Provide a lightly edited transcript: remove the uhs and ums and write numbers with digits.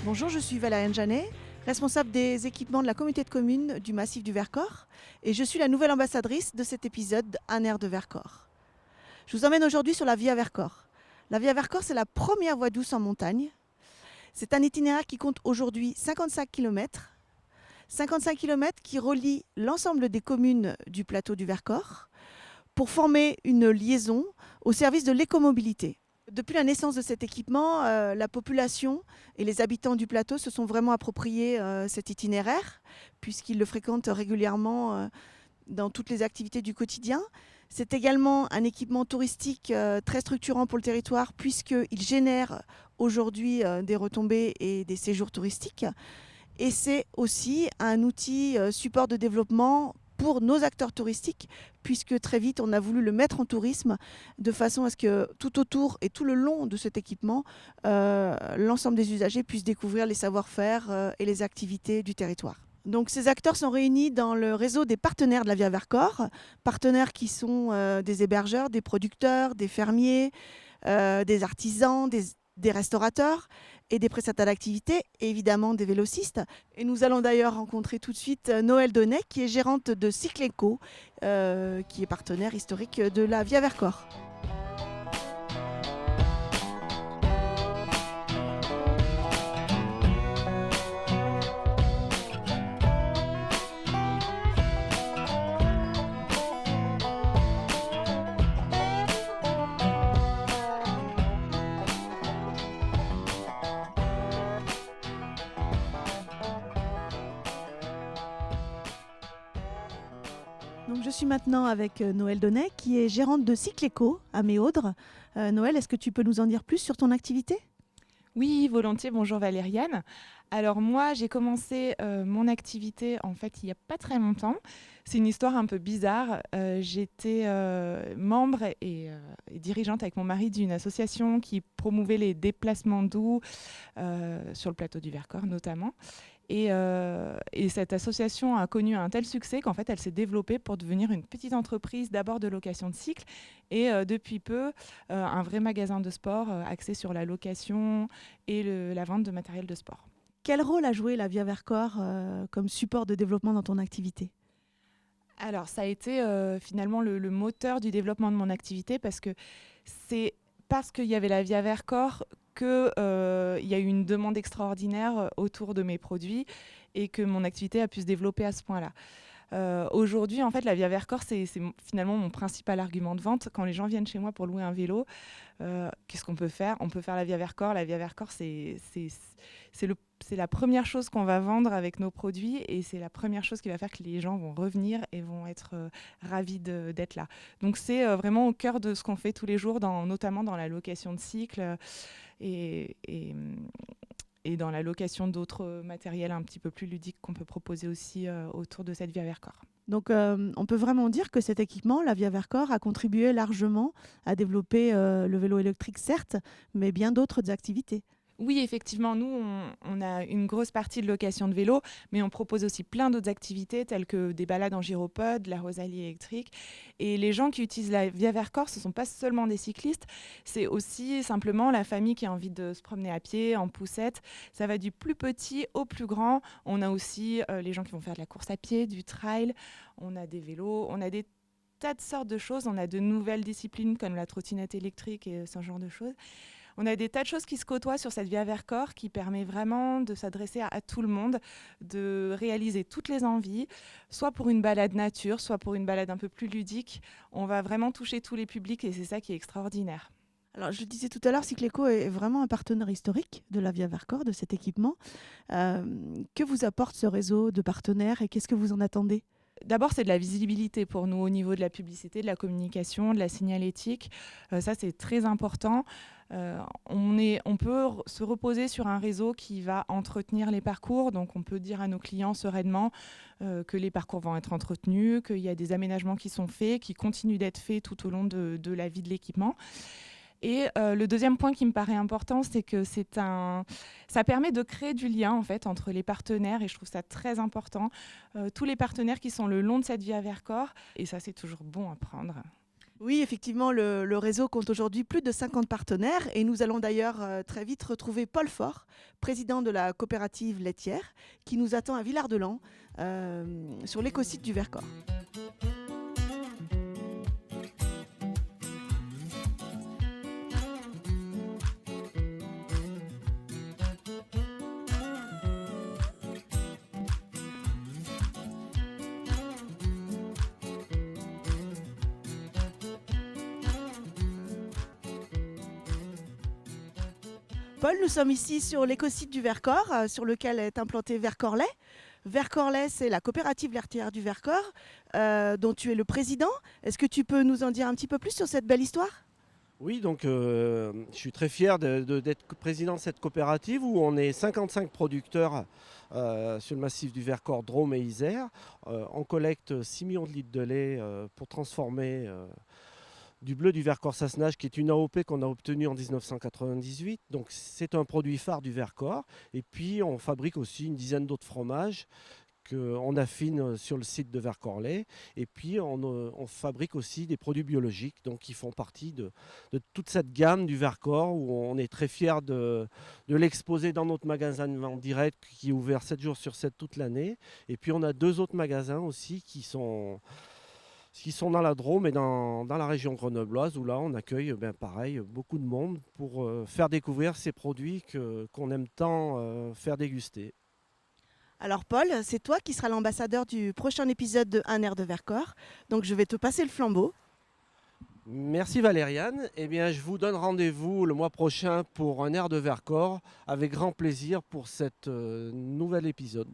Bonjour, je suis Valériane Janet, responsable des équipements de la communauté de communes du massif du Vercors et je suis la nouvelle ambassadrice de cet épisode Un air de Vercors. Je vous emmène aujourd'hui sur la Via Vercors. La Via Vercors, c'est la première voie douce en montagne. C'est un itinéraire qui compte aujourd'hui 55 km. 55 km qui relie l'ensemble des communes du plateau du Vercors pour former une liaison au service de l'écomobilité. Depuis la naissance de cet équipement, la population et les habitants du plateau se sont vraiment appropriés cet itinéraire, puisqu'ils le fréquentent régulièrement dans toutes les activités du quotidien. C'est également un équipement touristique très structurant pour le territoire, puisqu'il génère aujourd'hui des retombées et des séjours touristiques. Et c'est aussi un outil support de développement pour nos acteurs touristiques, puisque très vite on a voulu le mettre en tourisme de façon à ce que tout autour et tout le long de cet équipement, l'ensemble des usagers puissent découvrir les savoir-faire et les activités du territoire. Donc ces acteurs sont réunis dans le réseau des partenaires de la Via Vercors, partenaires qui sont des hébergeurs, des producteurs, des fermiers, des artisans, des restaurateurs et des prestataires d'activités, et évidemment des vélocistes. Et nous allons d'ailleurs rencontrer tout de suite Noëlle Donnet, qui est gérante de Cycleco, qui est partenaire historique de la Via Vercors. Donc je suis maintenant avec Noëlle Donnet, qui est gérante de Cycleco à Méaudre. Noëlle, est-ce que tu peux nous en dire plus sur ton activité ? Oui, volontiers. Bonjour Valériane. Alors moi, j'ai commencé mon activité en fait il n'y a pas très longtemps. C'est une histoire un peu bizarre. J'étais membre et dirigeante avec mon mari d'une association qui promouvait les déplacements doux sur le plateau du Vercors notamment. Et cette association a connu un tel succès qu'en fait, elle s'est développée pour devenir une petite entreprise d'abord de location de cycles et depuis peu, un vrai magasin de sport axé sur la location et la vente de matériel de sport. Quel rôle a joué la Via Vercors comme support de développement dans ton activité ? Alors, ça a été finalement le moteur du développement de mon activité parce que c'est parce qu'il y avait la Via Vercors qu'il y a eu une demande extraordinaire autour de mes produits et que mon activité a pu se développer à ce point-là. Aujourd'hui, en fait, la Via Vercors, c'est finalement mon principal argument de vente. Quand les gens viennent chez moi pour louer un vélo, qu'est-ce qu'on peut faire ? On peut faire la Via Vercors. La Via Vercors, c'est la première chose qu'on va vendre avec nos produits et c'est la première chose qui va faire que les gens vont revenir et vont être ravis d'être là. Donc, c'est vraiment au cœur de ce qu'on fait tous les jours, notamment dans la location de cycles et dans la location d'autres matériels un petit peu plus ludiques qu'on peut proposer aussi autour de cette Via Vercors. Donc on peut vraiment dire que cet équipement, la Via Vercors, a contribué largement à développer le vélo électrique, certes, mais bien d'autres activités. Oui, effectivement, nous, on a une grosse partie de location de vélo, mais on propose aussi plein d'autres activités telles que des balades en gyropode, la Rosalie électrique. Et les gens qui utilisent la Via Vercors, ce ne sont pas seulement des cyclistes, c'est aussi simplement la famille qui a envie de se promener à pied, en poussette. Ça va du plus petit au plus grand. On a aussi les gens qui vont faire de la course à pied, du trail. On a des vélos, on a des tas de sortes de choses. On a de nouvelles disciplines comme la trottinette électrique et ce genre de choses. On a des tas de choses qui se côtoient sur cette Via Vercors qui permet vraiment de s'adresser à tout le monde, de réaliser toutes les envies, soit pour une balade nature, soit pour une balade un peu plus ludique. On va vraiment toucher tous les publics et c'est ça qui est extraordinaire. Alors, je disais tout à l'heure, Cycleco est vraiment un partenaire historique de la Via Vercors, de cet équipement. Que vous apporte ce réseau de partenaires et qu'est-ce que vous en attendez ? D'abord, c'est de la visibilité pour nous au niveau de la publicité, de la communication, de la signalétique. Ça, c'est très important. On peut se reposer sur un réseau qui va entretenir les parcours. Donc, on peut dire à nos clients sereinement que les parcours vont être entretenus, qu'il y a des aménagements qui sont faits, qui continuent d'être faits tout au long de la vie de l'équipement. Et le deuxième point qui me paraît important, c'est que ça permet de créer du lien en fait, entre les partenaires et je trouve ça très important. Tous les partenaires qui sont le long de cette Via Vercors, et ça c'est toujours bon à prendre. Oui, effectivement, le réseau compte aujourd'hui plus de 50 partenaires et nous allons d'ailleurs très vite retrouver Paul Faure, président de la coopérative laitière, qui nous attend à Villard-de-Lans sur l'écosite du Vercors. Paul, nous sommes ici sur l'écosite du Vercors, sur lequel est implanté Vercors Lait. Vercors Lait, c'est la coopérative laitière du Vercors, dont tu es le président. Est-ce que tu peux nous en dire un petit peu plus sur cette belle histoire? Oui, donc je suis très fier d'être président de cette coopérative où on est 55 producteurs sur le massif du Vercors, Drôme et Isère. On collecte 6 millions de litres de lait pour transformer du bleu du Vercors Sassenage, qui est une AOP qu'on a obtenue en 1998. Donc c'est un produit phare du Vercors. Et puis on fabrique aussi une dizaine d'autres fromages qu'on affine sur le site de Vercors Lait. Et puis on fabrique aussi des produits biologiques, donc qui font partie de toute cette gamme du Vercors, où on est très fiers de l'exposer dans notre magasin de vente direct qui est ouvert 7 jours sur 7 toute l'année. Et puis on a 2 autres magasins aussi qui sont dans la Drôme et dans la région grenobloise, où là on accueille pareil beaucoup de monde pour faire découvrir ces produits qu'on aime tant faire déguster. Alors Paul, c'est toi qui seras l'ambassadeur du prochain épisode de Un air de Vercors. Donc je vais te passer le flambeau. Merci Valériane. Eh bien, je vous donne rendez-vous le mois prochain pour un air de Vercors avec grand plaisir pour cet nouvel épisode.